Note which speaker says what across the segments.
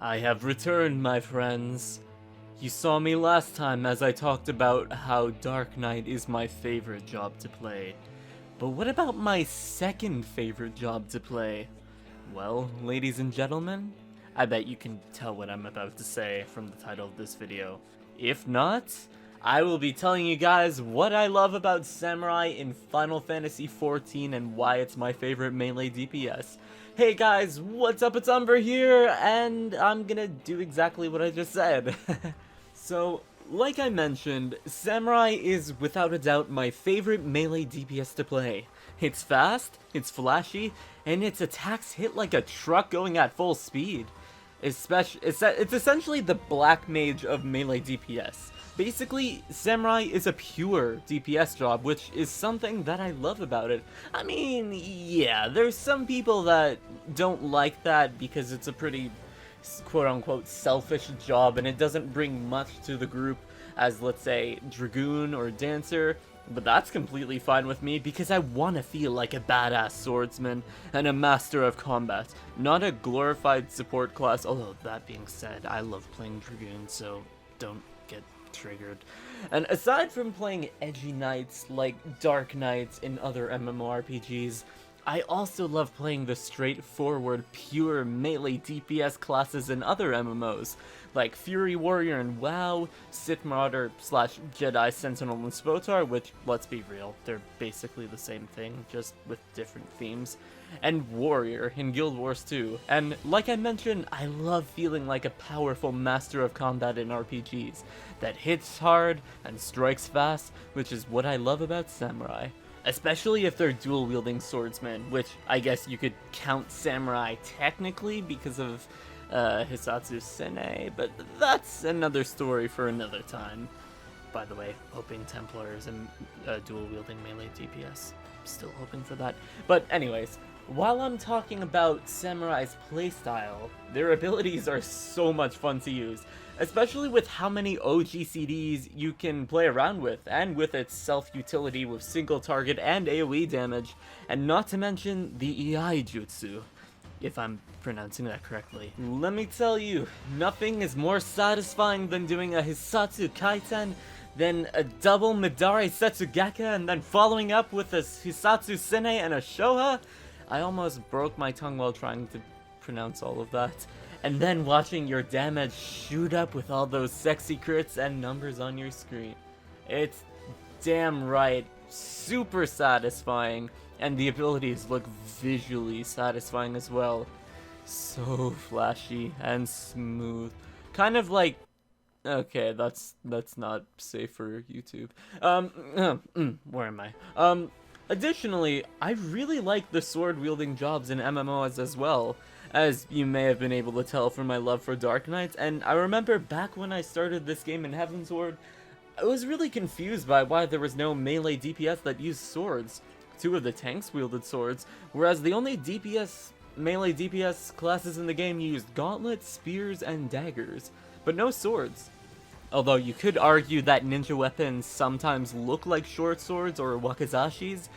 Speaker 1: I have returned, my friends. You saw me last time as I talked about how Dark Knight is my favorite job to play. But what about my second favorite job to play? Well, ladies and gentlemen, I bet you can tell what I'm about to say from the title of this video. If not, I will be telling you guys what I love about Samurai in Final Fantasy XIV and why it's my favorite melee DPS. Hey guys, what's up? It's Umbruhh here, and I'm gonna do exactly what I just said. So, like I mentioned, Samurai is without a doubt my favorite melee DPS to play. It's fast, it's flashy, and its attacks hit like a truck going at full speed. It's essentially the black mage of melee DPS. Basically, Samurai is a pure DPS job, which is something that I love about it. I mean, yeah, there's some people that don't like that because it's a pretty quote-unquote selfish job and it doesn't bring much to the group as, let's say, Dragoon or Dancer. But that's completely fine with me because I want to feel like a badass swordsman and a master of combat, not a glorified support class. Although, that being said, I love playing Dragoon, so don't get triggered. And aside from playing edgy knights like Dark Knights in other MMORPGs, I also love playing the straightforward, pure melee DPS classes in other MMOs, like Fury Warrior in WoW, Sith Marauder / Jedi Sentinel in SPOTAR, which, let's be real, they're basically the same thing, just with different themes, and Warrior in Guild Wars 2. And like I mentioned, I love feeling like a powerful master of combat in RPGs, that hits hard and strikes fast, which is what I love about Samurai. Especially if they're dual-wielding swordsmen, which I guess you could count Samurai technically because of Hisatsu Sene, but that's another story for another time. By the way, hoping Templar is a dual-wielding melee DPS. Still hoping for that. But anyways, while I'm talking about Samurai's playstyle, their abilities are so much fun to use, especially with how many OGCDs you can play around with, and with its self-utility with single target and AoE damage, and not to mention the EI jutsu, if I'm pronouncing that correctly. Let me tell you, nothing is more satisfying than doing a Hisatsu Kaiten, then a double Midare Setsugeka, and then following up with a Hisatsu Sene and a Shoha. I almost broke my tongue while trying to pronounce all of that. And then watching your damage shoot up with all those sexy crits and numbers on your screen. It's damn right super satisfying, and the abilities look visually satisfying as well. So flashy and smooth. Kind of like... Okay, that's not safe for YouTube. Where am I? Additionally, I really like the sword-wielding jobs in MMOs as well, as you may have been able to tell from my love for Dark Knights, and I remember back when I started this game in Heavensward, I was really confused by why there was no melee DPS that used swords. Two of the tanks wielded swords, whereas the only melee DPS classes in the game used gauntlets, spears, and daggers, but no swords. Although you could argue that ninja weapons sometimes look like short swords or wakizashis,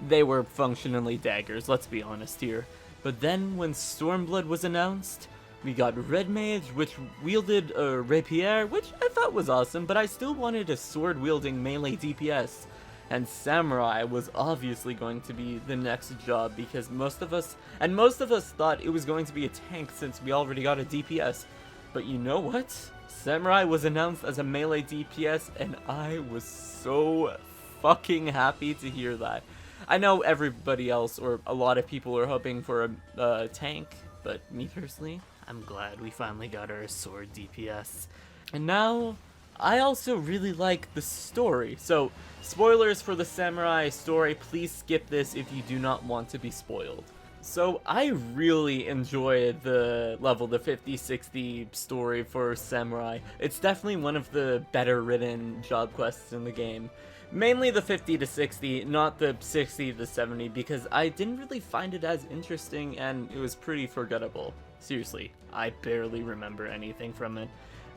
Speaker 1: they were functionally daggers, let's be honest here. But then when Stormblood was announced, we got Red Mage, which wielded a rapier, which I thought was awesome, but I still wanted a sword-wielding melee DPS. And Samurai was obviously going to be the next job because most of us thought it was going to be a tank since we already got a DPS. But you know what? Samurai was announced as a melee DPS, and I was so fucking happy to hear that. I know everybody else, or a lot of people, are hoping for a tank, but me personally, I'm glad we finally got our sword DPS. And now, I also really like the story. So, spoilers for the Samurai story, please skip this if you do not want to be spoiled. So, I really enjoyed the 50-60 story for Samurai. It's definitely one of the better written job quests in the game. Mainly the 50-60, not the 60-70, because I didn't really find it as interesting and it was pretty forgettable. Seriously, I barely remember anything from it.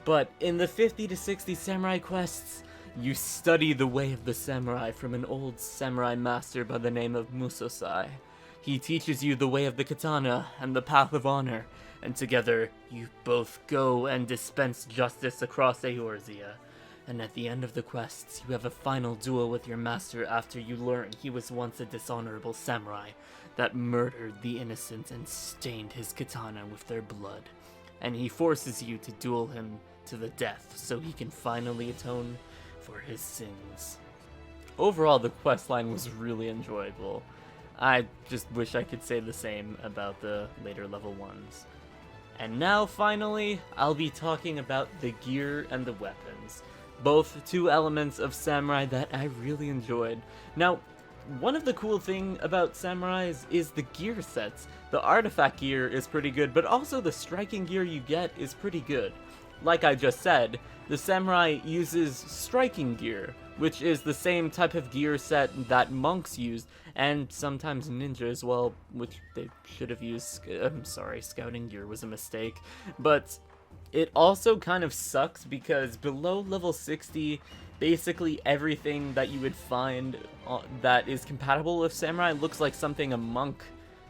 Speaker 1: But in the 50-60 samurai quests, you study the way of the samurai from an old samurai master by the name of Musosai. He teaches you the way of the katana and the path of honor, and together you both go and dispense justice across Eorzea. And at the end of the quests, you have a final duel with your master after you learn he was once a dishonorable samurai that murdered the innocent and stained his katana with their blood. And he forces you to duel him to the death so he can finally atone for his sins. Overall, the questline was really enjoyable. I just wish I could say the same about the later level ones. And now, finally, I'll be talking about the gear and the weapons. Both two elements of samurai that I really enjoyed. Now, one of the cool things about samurais is the gear sets. The artifact gear is pretty good, but also the striking gear you get is pretty good. Like I just said, the samurai uses striking gear, which is the same type of gear set that monks used, and sometimes ninja as well, which they should have used. I'm sorry, scouting gear was a mistake. But it also kind of sucks because below level 60, basically everything that you would find that is compatible with samurai looks like something a monk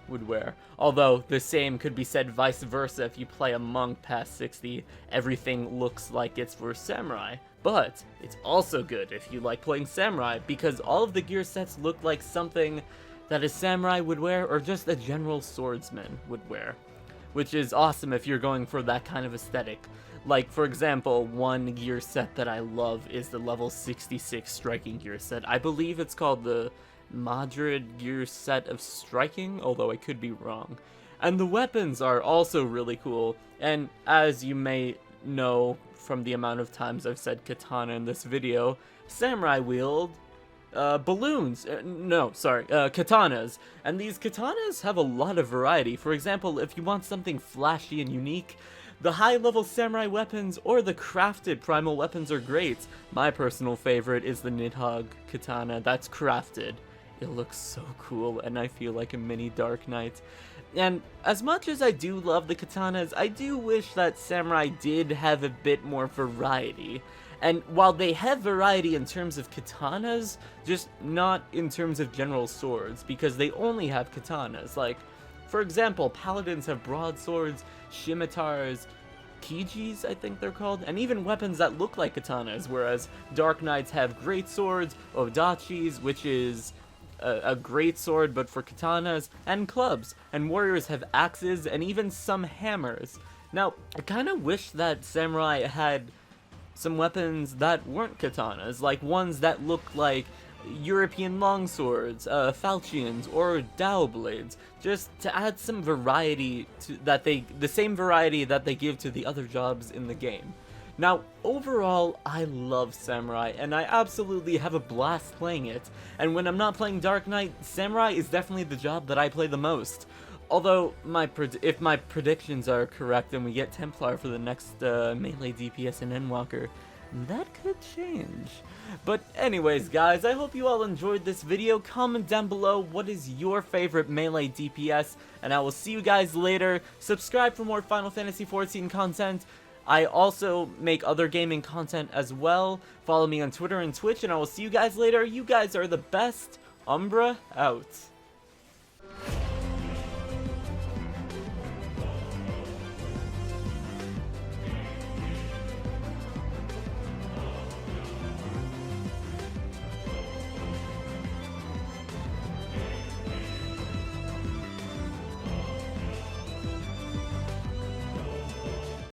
Speaker 1: would wear. Although the same could be said vice versa. If you play a monk past 60, everything looks like it's for samurai. But it's also good if you like playing samurai, because all of the gear sets look like something that a samurai would wear or just a general swordsman would wear. Which is awesome if you're going for that kind of aesthetic. Like, for example, one gear set that I love is the level 66 striking gear set. I believe it's called the Madrid gear set of striking, although I could be wrong. And the weapons are also really cool, and as you may know from the amount of times I've said katana in this video, samurai wield katanas. And these katanas have a lot of variety. For example, if you want something flashy and unique, the high-level samurai weapons or the crafted primal weapons are great. My personal favorite is the Nidhogg katana that's crafted. It looks so cool, and I feel like a mini Dark Knight. And as much as I do love the katanas, I do wish that samurai did have a bit more variety. And while they have variety in terms of katanas, just not in terms of general swords, because they only have katanas. Like, for example, paladins have broadswords, scimitars, kijis, I think they're called, and even weapons that look like katanas, whereas Dark Knights have great swords, odachis, which is a great sword but for katanas, and clubs, and warriors have axes and even some hammers. Now, I kind of wish that samurai had some weapons that weren't katanas, like ones that look like European longswords, falchions, or dao blades, just to add some variety to the same variety that they give to the other jobs in the game. Now, overall, I love samurai, and I absolutely have a blast playing it, and when I'm not playing Dark Knight, samurai is definitely the job that I play the most. Although, if my predictions are correct and we get Templar for the next melee DPS in Endwalker, that could change. But anyways, guys, I hope you all enjoyed this video. Comment down below what is your favorite melee DPS, and I will see you guys later. Subscribe for more Final Fantasy XIV content. I also make other gaming content as well. Follow me on Twitter and Twitch, and I will see you guys later. You guys are the best. Umbruhh out.